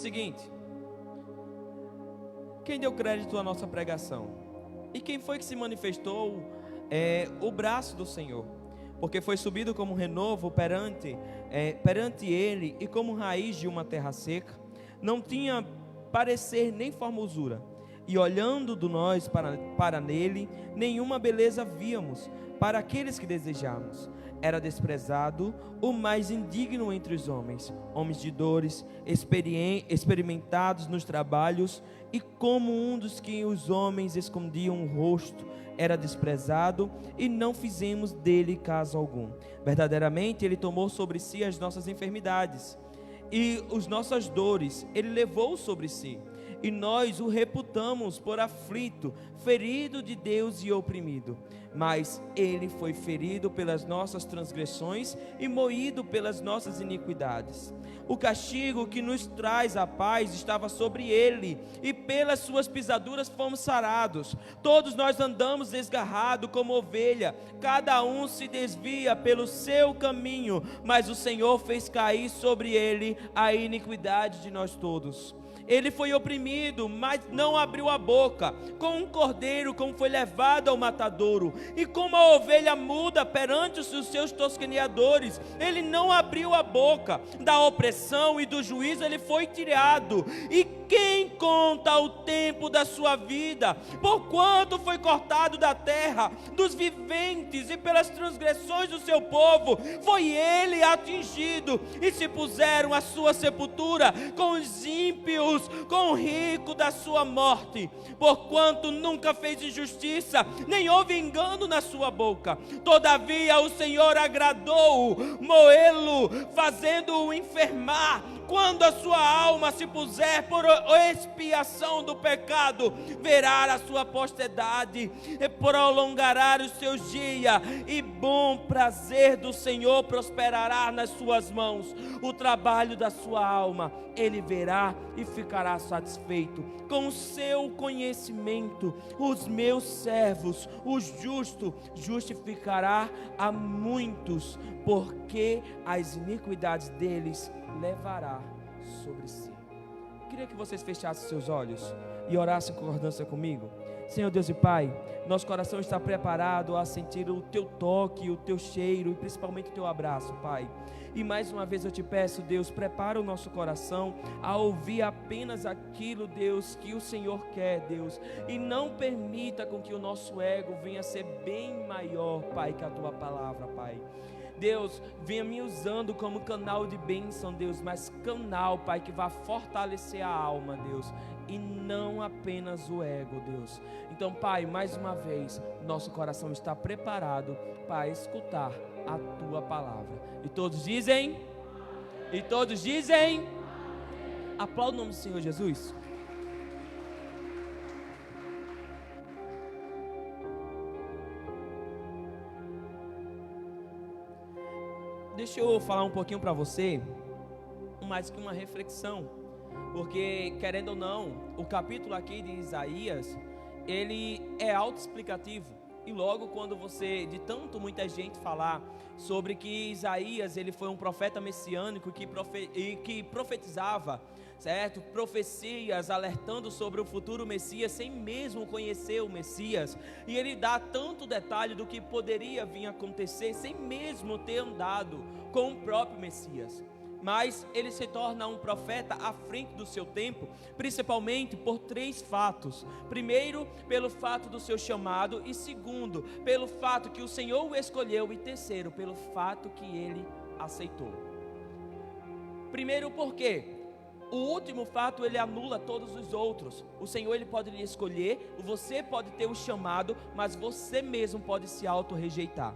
seguinte: quem deu crédito à nossa pregação? E quem foi que se manifestou o braço do Senhor? Porque foi subido como renovo perante ele, e como raiz de uma terra seca. Não tinha parecer nem formosura, e olhando de nós para nele, nenhuma beleza víamos para aqueles que desejamos. Era desprezado, o mais indigno entre os homens, homens de dores, experimentados nos trabalhos, e como um dos que os homens escondiam o rosto, era desprezado, e não fizemos dele caso algum. Verdadeiramente ele tomou sobre si as nossas enfermidades e as nossas dores ele levou sobre si, e nós o reputamos por aflito, ferido de Deus e oprimido. Mas ele foi ferido pelas nossas transgressões e moído pelas nossas iniquidades. O castigo que nos traz a paz estava sobre ele, e pelas suas pisaduras fomos sarados. Todos nós andamos desgarrados como ovelha, cada um se desvia pelo seu caminho, mas o Senhor fez cair sobre ele a iniquidade de nós todos. Ele foi oprimido, mas não abriu a boca. Como um cordeiro, como foi levado ao matadouro, e como a ovelha muda perante os seus tosqueneadores, ele não abriu a boca. Da opressão e do juízo ele foi tirado. E quem conta o tempo da sua vida? Porquanto foi cortado da terra dos viventes, e pelas transgressões do seu povo foi ele atingido. E se puseram a sua sepultura com os ímpios, com o rico da sua morte. Porquanto nunca fez injustiça, nem houve engano na sua boca. Todavia o Senhor agradou moê-lo, fazendo-o enfermar. Quando a sua alma se puser por expiação do pecado, verá a sua posteridade, e prolongará os seus dias, e bom prazer do Senhor prosperará nas suas mãos. O trabalho da sua alma ele verá e ficará satisfeito. Com o seu conhecimento, os meus servos, os justos, justificará a muitos, porque as iniquidades deles levará sobre si. Queria que vocês fechassem seus olhos e orassem em concordância comigo. Senhor Deus e Pai, nosso coração está preparado a sentir o Teu toque, o Teu cheiro e principalmente o Teu abraço, Pai. E mais uma vez eu te peço, Deus, prepara o nosso coração a ouvir apenas aquilo, Deus, que o Senhor quer, Deus. E não permita com que o nosso ego venha a ser bem maior, Pai, que a Tua palavra, Pai. Deus, venha me usando como canal de bênção, Deus, mas canal, Pai, que vá fortalecer a alma, Deus, e não apenas o ego, Deus. Então, Pai, mais uma vez, nosso coração está preparado para escutar a Tua palavra. E todos dizem? E todos dizem? Aplauda o nome do Senhor Jesus. Deixa eu falar um pouquinho para você, mais que uma reflexão, porque querendo ou não, o capítulo aqui de Isaías, ele é autoexplicativo. E logo quando você, de tanto muita gente falar sobre que Isaías, ele foi um profeta messiânico que profetizava, certo? Profecias alertando sobre o futuro Messias, sem mesmo conhecer o Messias. E ele dá tanto detalhe do que poderia vir a acontecer, sem mesmo ter andado com o próprio Messias. Mas ele se torna um profeta à frente do seu tempo, principalmente por 3 fatos. Primeiro, pelo fato do seu chamado, e segundo, pelo fato que o Senhor o escolheu, e terceiro, pelo fato que ele aceitou. Primeiro, porque o último fato ele anula todos os outros. O Senhor ele pode lhe escolher, você pode ter o chamado, mas você mesmo pode se auto-rejeitar.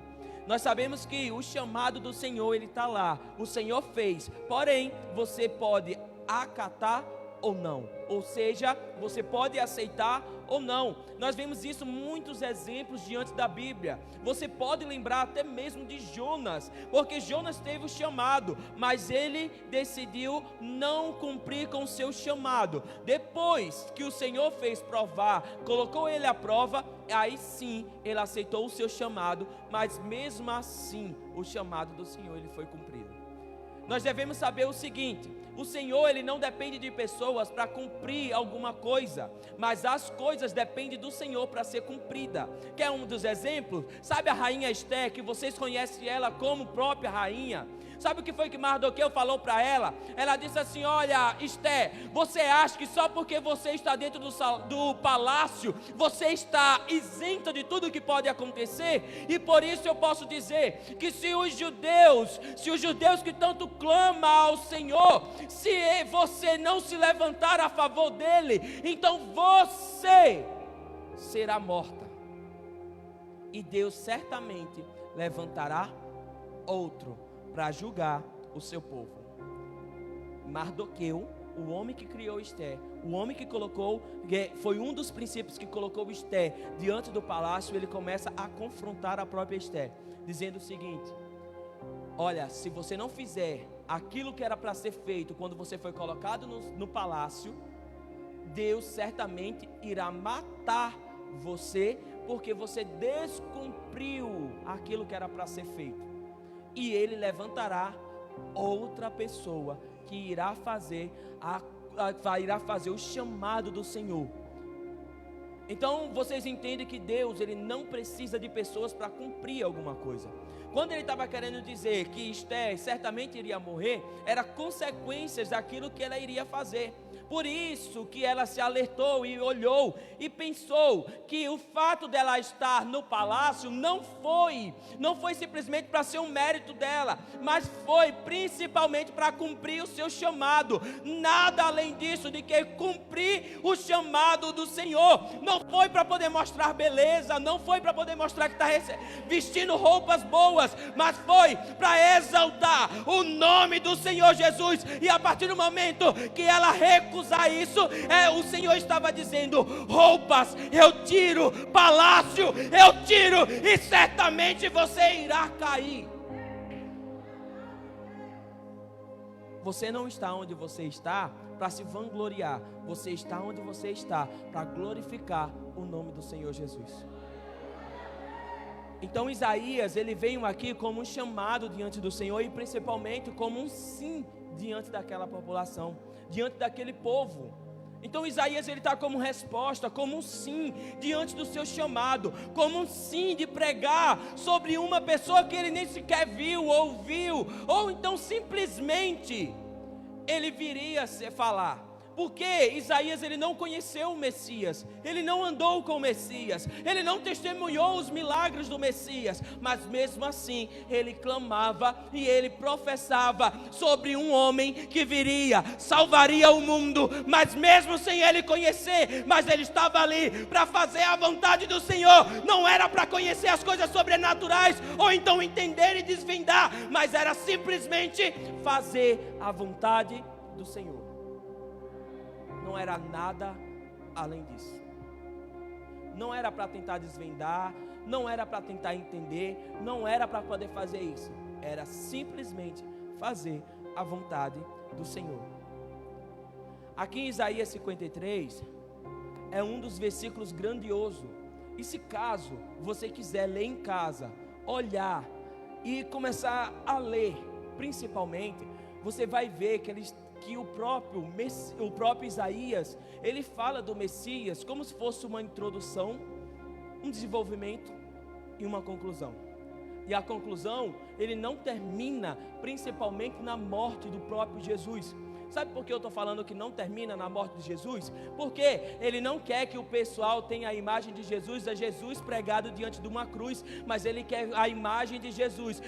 Nós sabemos que o chamado do Senhor, ele está lá, o Senhor fez, porém, você pode acatar ou não, ou seja, você pode aceitar ou não. Nós vemos isso muitos exemplos diante da Bíblia. Você pode lembrar até mesmo de Jonas, porque Jonas teve o chamado, mas ele decidiu não cumprir com o seu chamado. Depois que o Senhor fez provar, colocou ele à prova, aí sim ele aceitou o seu chamado, mas mesmo assim o chamado do Senhor ele foi cumprido. Nós devemos saber o seguinte: O Senhor, Ele não depende de pessoas para cumprir alguma coisa, mas as coisas dependem do Senhor para ser cumprida. Quer um dos exemplos? Sabe a rainha Esté, que vocês conhecem ela como própria rainha? Sabe o que foi que Mardoqueu falou para ela? Ela disse assim: olha, Esté, você acha que só porque você está dentro do palácio, você está isenta de tudo que pode acontecer? E por isso eu posso dizer que se os judeus que tanto clamam ao Senhor, se você não se levantar a favor dele, então você será morta. E Deus certamente levantará outro para julgar o seu povo. Mardoqueu, o homem que criou Esté, o homem que colocou, foi um dos princípios que colocou Esté diante do palácio. Ele começa a confrontar a própria Esté, dizendo o seguinte: olha, se você não fizer aquilo que era para ser feito quando você foi colocado no palácio, Deus certamente irá matar você, porque você descumpriu aquilo que era para ser feito. E Ele levantará outra pessoa que irá fazer o chamado do Senhor. Então vocês entendem que Deus, Ele não precisa de pessoas para cumprir alguma coisa. Quando Ele estava querendo dizer que Esté certamente iria morrer, era consequências daquilo que ela iria fazer. Por isso que ela se alertou e olhou e pensou que o fato dela estar no palácio não foi simplesmente para ser um mérito dela, mas foi principalmente para cumprir o seu chamado. Nada além disso, de que cumprir o chamado do Senhor. Não foi para poder mostrar beleza, não foi para poder mostrar que está vestindo roupas boas, mas foi para exaltar o nome do Senhor Jesus. E a partir do momento que ela recusar isso, o Senhor estava dizendo: roupas eu tiro, palácio eu tiro, e certamente você irá cair. Você não está onde você está para se vangloriar, você está onde você está para glorificar o nome do Senhor Jesus. Então Isaías, ele veio aqui como um chamado diante do Senhor, e principalmente como um sim diante daquela população, diante daquele povo. Então Isaías, ele está como resposta, como um sim diante do seu chamado, como um sim de pregar sobre uma pessoa que ele nem sequer viu, ouviu, ou então simplesmente ele viria a se falar. Porque Isaías, ele não conheceu o Messias, ele não andou com o Messias, ele não testemunhou os milagres do Messias, mas mesmo assim ele clamava e ele professava sobre um homem que viria, salvaria o mundo. Mas mesmo sem ele conhecer, mas ele estava ali para fazer a vontade do Senhor. Não era para conhecer as coisas sobrenaturais, ou então entender e desvendar, mas era simplesmente fazer a vontade do Senhor. Não era nada além disso. Não era para tentar desvendar, não era para tentar entender, não era para poder fazer isso. Era simplesmente fazer a vontade do Senhor. Aqui em Isaías 53 é um dos versículos grandiosos. E se caso você quiser ler em casa, olhar e começar a ler, principalmente, você vai ver que o próprio Isaías, ele fala do Messias como se fosse uma introdução, um desenvolvimento e uma conclusão. E a conclusão, ele não termina principalmente na morte do próprio Jesus. Sabe por que eu estou falando que não termina na morte de Jesus? Porque ele não quer que o pessoal tenha a imagem de Jesus, Jesus pregado diante de uma cruz, mas ele quer a imagem de Jesus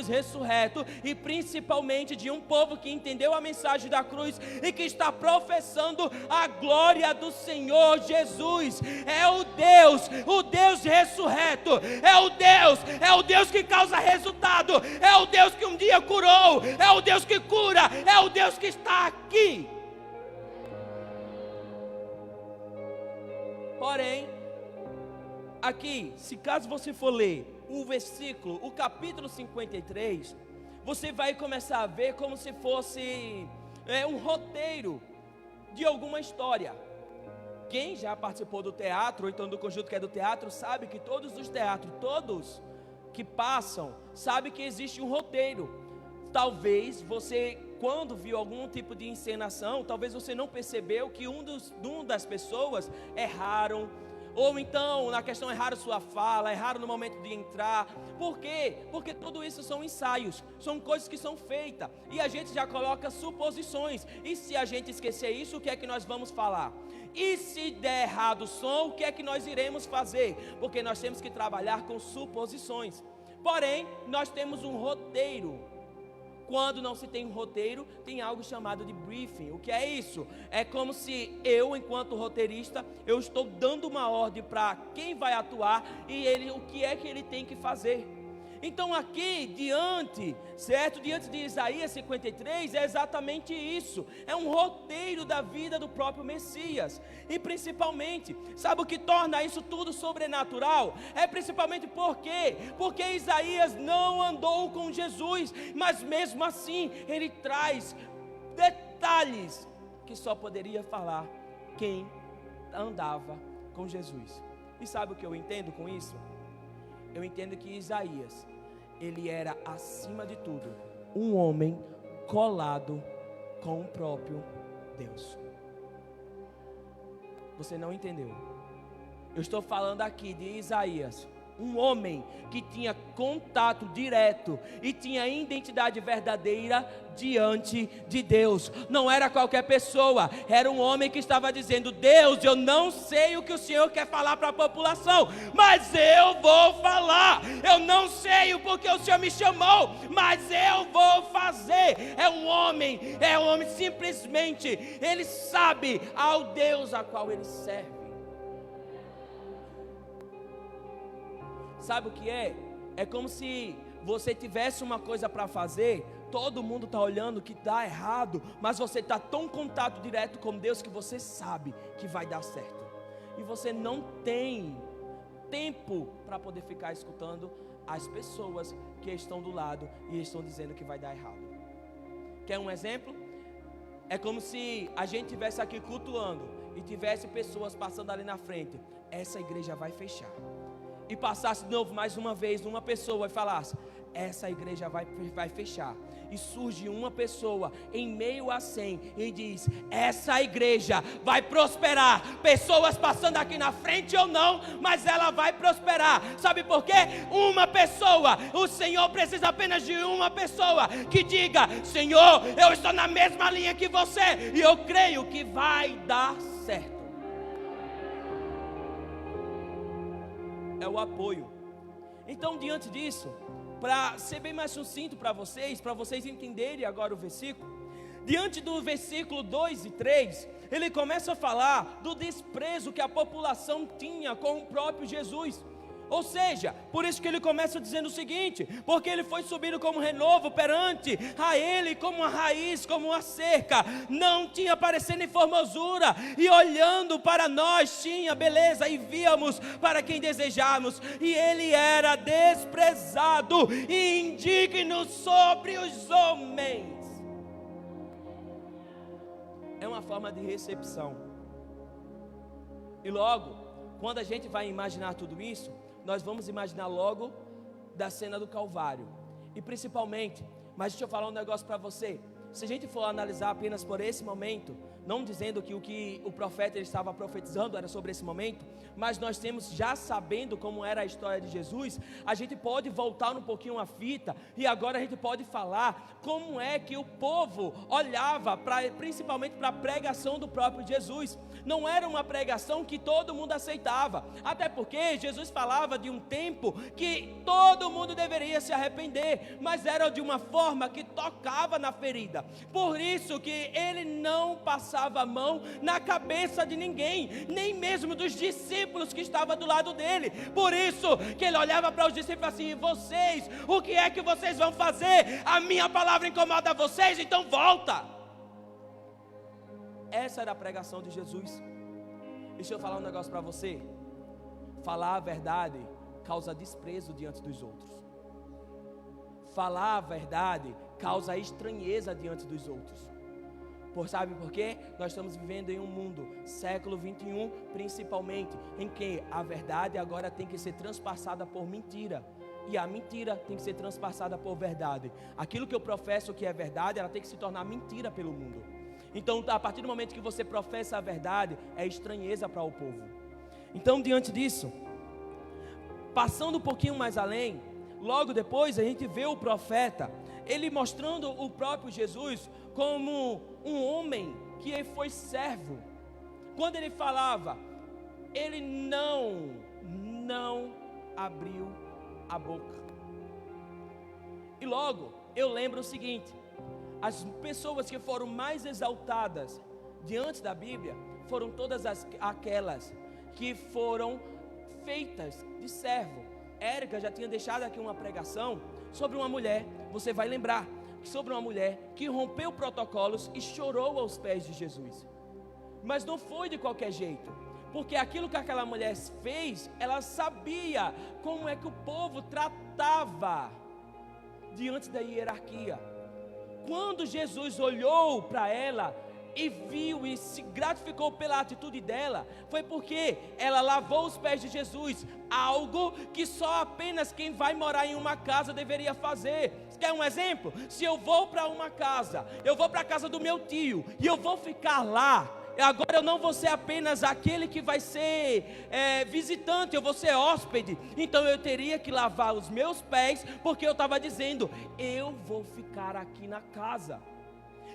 ressurreto, e principalmente de um povo que entendeu a mensagem da cruz e que está professando a glória do Senhor Jesus. É o Deus ressurreto, é o Deus que causa resultado, é o Deus que um dia curou, é o Deus que cura, é o Deus que está aqui. Porém, aqui, se caso você for ler o versículo, o capítulo 53, você vai começar a ver como se fosse um roteiro de alguma história. Quem já participou do teatro, ou então do conjunto que é do teatro, sabe que todos os teatros, todos que passam, sabe que existe um roteiro. talvez você, quando viu algum tipo de encenação, talvez você não percebeu que uma das pessoas erraram, ou então na questão erraram sua fala, erraram no momento de entrar. Por quê? Porque tudo isso são ensaios, são coisas que são feitas, e a gente já coloca suposições. E se a gente esquecer isso, o que é que nós vamos falar? E se der errado o som, o que é que nós iremos fazer? Porque nós temos que trabalhar com suposições. Porém, nós temos um roteiro. Quando não se tem um roteiro, tem algo chamado de briefing. O que é isso? É como se eu, enquanto roteirista, eu estou dando uma ordem para quem vai atuar e o que é que ele tem que fazer. Então aqui, diante de Isaías 53, é exatamente isso. É um roteiro da vida do próprio Messias. E principalmente, sabe o que torna isso tudo sobrenatural? É principalmente porque Isaías não andou com Jesus, mas mesmo assim, ele traz detalhes que só poderia falar quem andava com Jesus. E sabe o que eu entendo com isso? Eu entendo que Isaías, ele era, acima de tudo, um homem colado com o próprio Deus. Você não entendeu? Eu estou falando aqui de Isaías, um homem que tinha contato direto e tinha identidade verdadeira diante de Deus. Não era qualquer pessoa, era um homem que estava dizendo: Deus, eu não sei o que o Senhor quer falar para a população, mas eu vou falar. Eu não sei o porquê o Senhor me chamou, mas eu vou fazer. É um homem simplesmente, ele sabe ao Deus a qual ele serve. Sabe o que é? É como se você tivesse uma coisa para fazer, todo mundo está olhando que dá errado, mas você está tão em contato direto com Deus que você sabe que vai dar certo. E você não tem tempo para poder ficar escutando as pessoas que estão do lado e estão dizendo que vai dar errado. Quer um exemplo? É como se a gente estivesse aqui cultuando e tivesse pessoas passando ali na frente: essa igreja vai fechar. E passasse de novo mais uma vez uma pessoa e falasse: essa igreja vai fechar. E surge uma pessoa em meio a 100 e diz: essa igreja vai prosperar. Pessoas passando aqui na frente ou não, mas ela vai prosperar. Sabe por quê? Uma pessoa. O Senhor precisa apenas de uma pessoa que diga: Senhor, eu estou na mesma linha que você e eu creio que vai dar certo. É o apoio. Então, diante disso, para ser bem mais sucinto para vocês entenderem agora o versículo, diante do versículo 2 e 3, ele começa a falar do desprezo que a população tinha com o próprio Jesus. Ou seja, por isso que ele começa dizendo o seguinte: porque ele foi subido como renovo perante a ele, como uma raiz, como uma cerca, não tinha parecendo em formosura, e olhando para nós tinha beleza, e víamos para quem desejamos, e ele era desprezado e indigno sobre os homens. É uma forma de recepção. E logo, quando a gente vai imaginar tudo isso, nós vamos imaginar logo da cena do Calvário. E principalmente, mas deixa eu falar um negócio para você. Se a gente for analisar apenas por esse momento, não dizendo que o que o profeta ele estava profetizando era sobre esse momento, mas nós temos, já sabendo como era a história de Jesus, a gente pode voltar um pouquinho a fita, e agora a gente pode falar como é que o povo olhava principalmente para a pregação do próprio Jesus. Não era uma pregação que todo mundo aceitava, até porque Jesus falava de um tempo que todo mundo deveria se arrepender, mas era de uma forma que tocava na ferida. Por isso que ele não passava a mão na cabeça de ninguém, nem mesmo dos discípulos que estavam do lado dele. Por isso que ele olhava para os discípulos assim: vocês, o que é que vocês vão fazer? A minha palavra incomoda vocês, então volta. Essa era a pregação de Jesus. Deixa eu falar um negócio para você. Falar a verdade causa desprezo diante dos outros. Falar a verdade causa estranheza diante dos outros. Sabe por quê? Nós estamos vivendo em um mundo, século 21 principalmente, em que a verdade agora tem que ser transpassada por mentira. e a mentira tem que ser transpassada por verdade. Aquilo que eu professo que é verdade, ela tem que se tornar mentira pelo mundo. Então, a partir do momento que você professa a verdade, é estranheza para o povo. Então, diante disso, passando um pouquinho mais além, logo depois a gente vê o profeta, ele mostrando o próprio Jesus como um homem que foi servo. Quando ele falava, ele não abriu a boca. E logo eu lembro o seguinte: as pessoas que foram mais exaltadas diante da Bíblia foram todas aquelas que foram feitas de servo. Érica já tinha deixado aqui uma pregação sobre uma mulher, você vai lembrar, sobre uma mulher que rompeu protocolos e chorou aos pés de Jesus. Mas não foi de qualquer jeito, porque aquilo que aquela mulher fez, ela sabia como é que o povo tratava diante da hierarquia. Quando Jesus olhou para ela e viu e se gratificou pela atitude dela, foi porque ela lavou os pés de Jesus, algo que só apenas quem vai morar em uma casa deveria fazer. Quer um exemplo? Se eu vou para uma casa, eu vou para a casa do meu tio e eu vou ficar lá, agora eu não vou ser apenas aquele que vai ser visitante, eu vou ser hóspede. Então eu teria que lavar os meus pés, porque eu estava dizendo, eu vou ficar aqui na casa.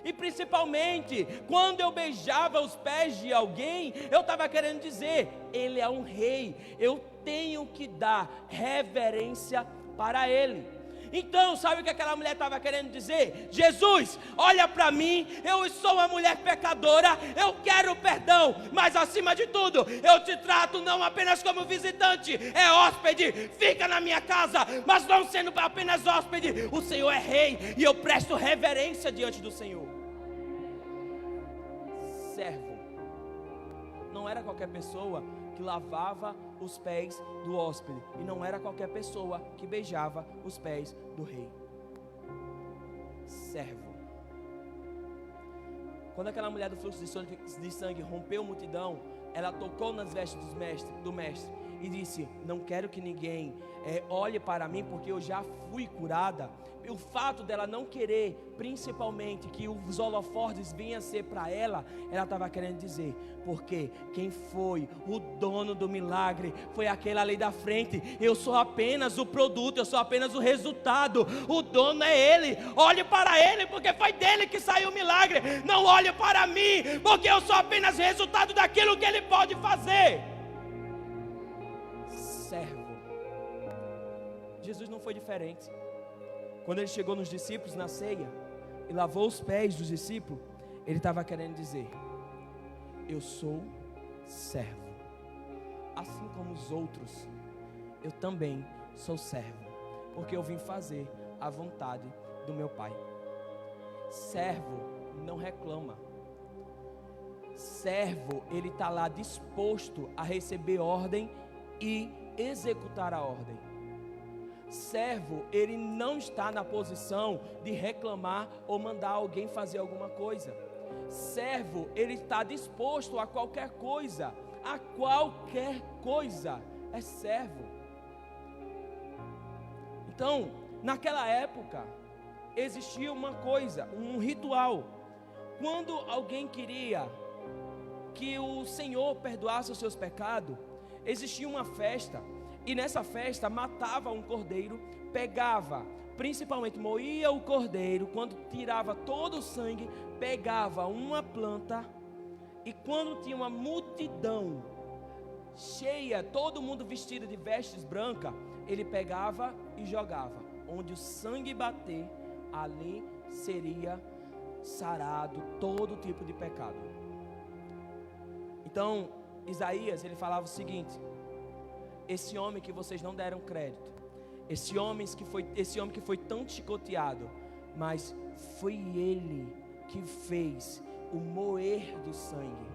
E principalmente, quando eu beijava os pés de alguém, eu estava querendo dizer, ele é um rei, eu tenho que dar reverência para ele. Então, sabe o que aquela mulher estava querendo dizer? Jesus, olha para mim, eu sou uma mulher pecadora, eu quero perdão, mas acima de tudo, eu te trato não apenas como visitante, é hóspede, fica na minha casa, mas não sendo apenas hóspede, o Senhor é rei, e eu presto reverência diante do Senhor. Servo não era qualquer pessoa que lavava os pés do hóspede, e não era qualquer pessoa que beijava os pés do rei. Servo. Quando aquela mulher do fluxo de sangue rompeu a multidão, ela tocou nas vestes do mestre e disse, não quero que ninguém olhe para mim, porque eu já fui curada. E o fato dela não querer, principalmente, que os holofotes venham a ser para ela, ela estava querendo dizer, porque quem foi o dono do milagre foi aquele ali da frente. Eu sou apenas o produto, eu sou apenas o resultado, o dono é ele. Olhe para ele, porque foi dele que saiu o milagre. Não olhe para mim, porque eu sou apenas resultado daquilo que ele pode fazer. Servo. Jesus não foi diferente. Quando ele chegou nos discípulos na ceia e lavou os pés dos discípulos, ele estava querendo dizer, eu sou servo, assim como os outros, eu também sou servo, porque eu vim fazer a vontade do meu Pai. Servo não reclama. Servo, ele está lá disposto a receber ordem e executar a ordem. Servo, ele não está na posição de reclamar ou mandar alguém fazer alguma coisa. Servo, ele está disposto a qualquer coisa. A qualquer coisa é servo. Então, naquela época, existia uma coisa, um ritual. Quando alguém queria que o Senhor perdoasse os seus pecados, existia uma festa. E nessa festa matava um cordeiro, pegava, principalmente moía o cordeiro, quando tirava todo o sangue, pegava uma planta, e quando tinha uma multidão cheia, todo mundo vestido de vestes brancas, ele pegava e jogava. Onde o sangue bater, ali seria sarado todo tipo de pecado. Então, Isaías, ele falava o seguinte, esse homem que vocês não deram crédito, esse homem que foi tão chicoteado, mas foi ele que fez o moer do sangue.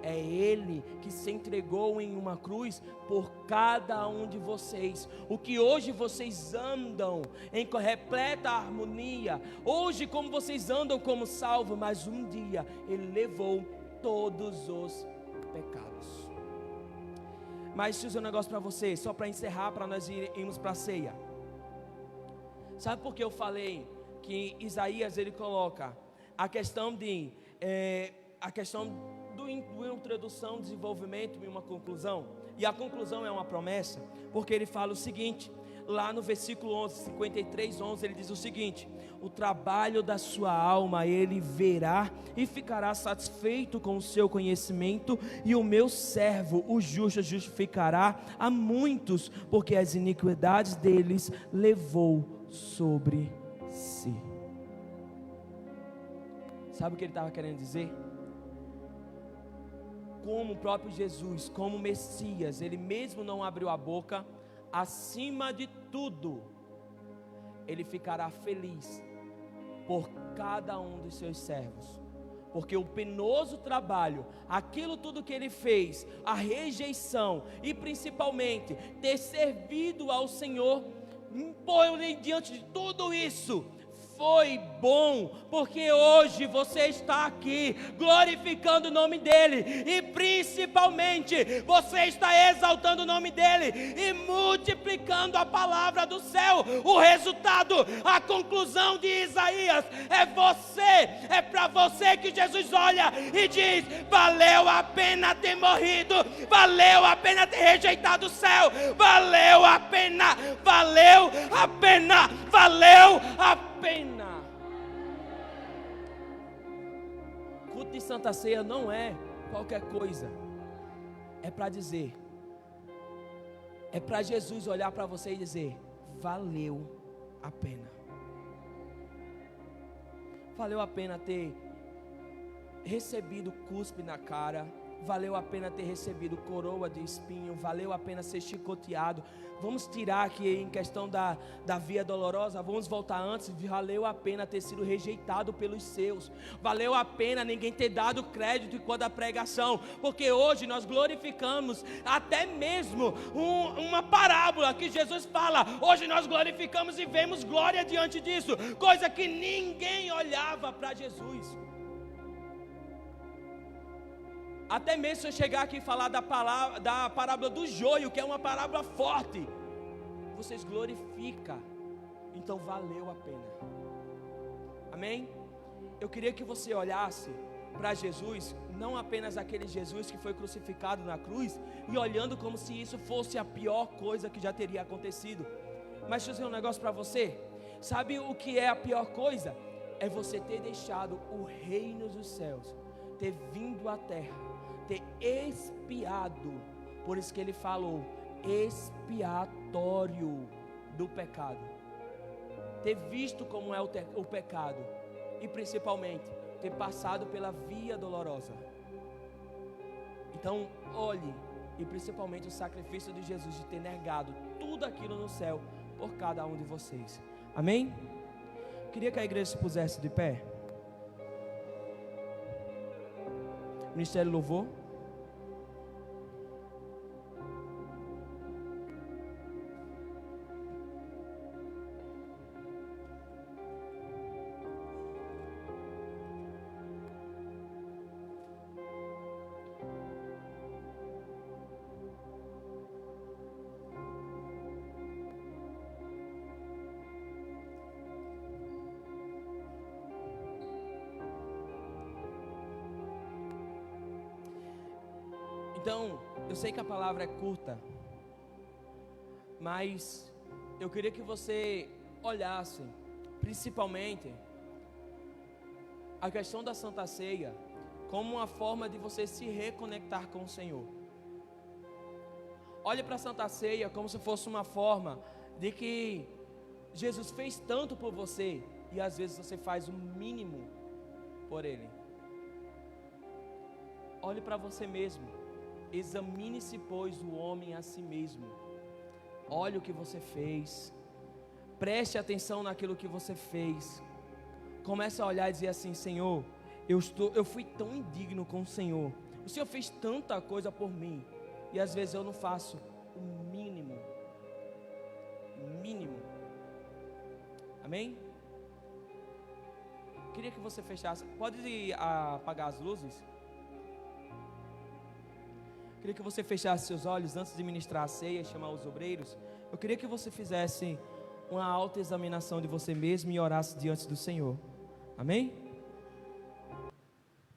É ele que se entregou em uma cruz por cada um de vocês. O que hoje vocês andam em repleta harmonia, hoje como vocês andam como salvos, mas um dia ele levou todos os pecados. Mas deixa eu dizer um negócio para vocês, só para encerrar, para nós irmos para a ceia. Sabe por que eu falei que Isaías ele coloca a questão de do introdução, desenvolvimento e uma conclusão? E a conclusão é uma promessa, porque ele fala o seguinte, lá no versículo 11, 53, 11, ele diz o seguinte: o trabalho da sua alma ele verá e ficará satisfeito com o seu conhecimento, e o meu servo, o justo, justificará a muitos, porque as iniquidades deles levou sobre si. Sabe o que ele estava querendo dizer? Como o próprio Jesus, como Messias, ele mesmo não abriu a boca, acima de tudo, ele ficará feliz por cada um dos seus servos, porque o penoso trabalho, aquilo tudo que ele fez, a rejeição e principalmente ter servido ao Senhor, porém diante de tudo isso, foi bom, porque hoje você está aqui glorificando o nome dEle, e principalmente você está exaltando o nome dEle e multiplicando a palavra do céu. O resultado, a conclusão de Isaías é para você que Jesus olha e diz: valeu a pena ter morrido, valeu a pena ter rejeitado o céu, valeu a pena, valeu a pena, valeu a pena. Culto de Santa Ceia não é qualquer coisa, é para dizer, é para Jesus olhar para você e dizer: valeu a pena. Valeu a pena ter recebido cuspe na cara, valeu a pena ter recebido coroa de espinho, valeu a pena ser chicoteado. Vamos tirar aqui em questão da via dolorosa, vamos voltar antes. Valeu a pena ter sido rejeitado pelos seus, valeu a pena ninguém ter dado crédito enquanto a pregação, porque hoje nós glorificamos até mesmo uma parábola que Jesus fala. Hoje nós glorificamos e vemos glória diante disso, coisa que ninguém olhava para Jesus. Até mesmo se eu chegar aqui e falar da parábola do joio, que é uma parábola forte, vocês glorificam, então valeu a pena. Amém? Eu queria que você olhasse para Jesus, não apenas aquele Jesus que foi crucificado na cruz, e olhando como se isso fosse a pior coisa que já teria acontecido. Mas deixa eu dizer um negócio para você. Sabe o que é a pior coisa? É você ter deixado o reino dos céus, ter vindo à terra, ter expiado, por isso que ele falou expiatório do pecado, ter visto como é o pecado, e principalmente ter passado pela via dolorosa. Então olhe, e principalmente o sacrifício de Jesus de ter negado tudo aquilo no céu por cada um de vocês. Amém? Queria que a igreja se pusesse de pé. Ministério Louvor. Então, eu sei que a palavra é curta, mas eu queria que você olhasse, principalmente, a questão da Santa Ceia, como uma forma de você se reconectar com o Senhor. Olhe para a Santa Ceia como se fosse uma forma de que Jesus fez tanto por você, e às vezes você faz o mínimo por Ele. Olhe para você mesmo. Examine-se, pois, o homem a si mesmo. Olhe o que você fez. Preste atenção naquilo que você fez. Comece a olhar e dizer assim: Senhor, eu fui tão indigno com o Senhor. O Senhor fez tanta coisa por mim, e às vezes eu não faço o mínimo. Mínimo. Amém? Queria que você fechasse. Pode apagar as luzes? Queria que você fechasse seus olhos antes de ministrar a ceia e chamar os obreiros. Eu queria que você fizesse uma autoexaminação de você mesmo e orasse diante do Senhor. Amém?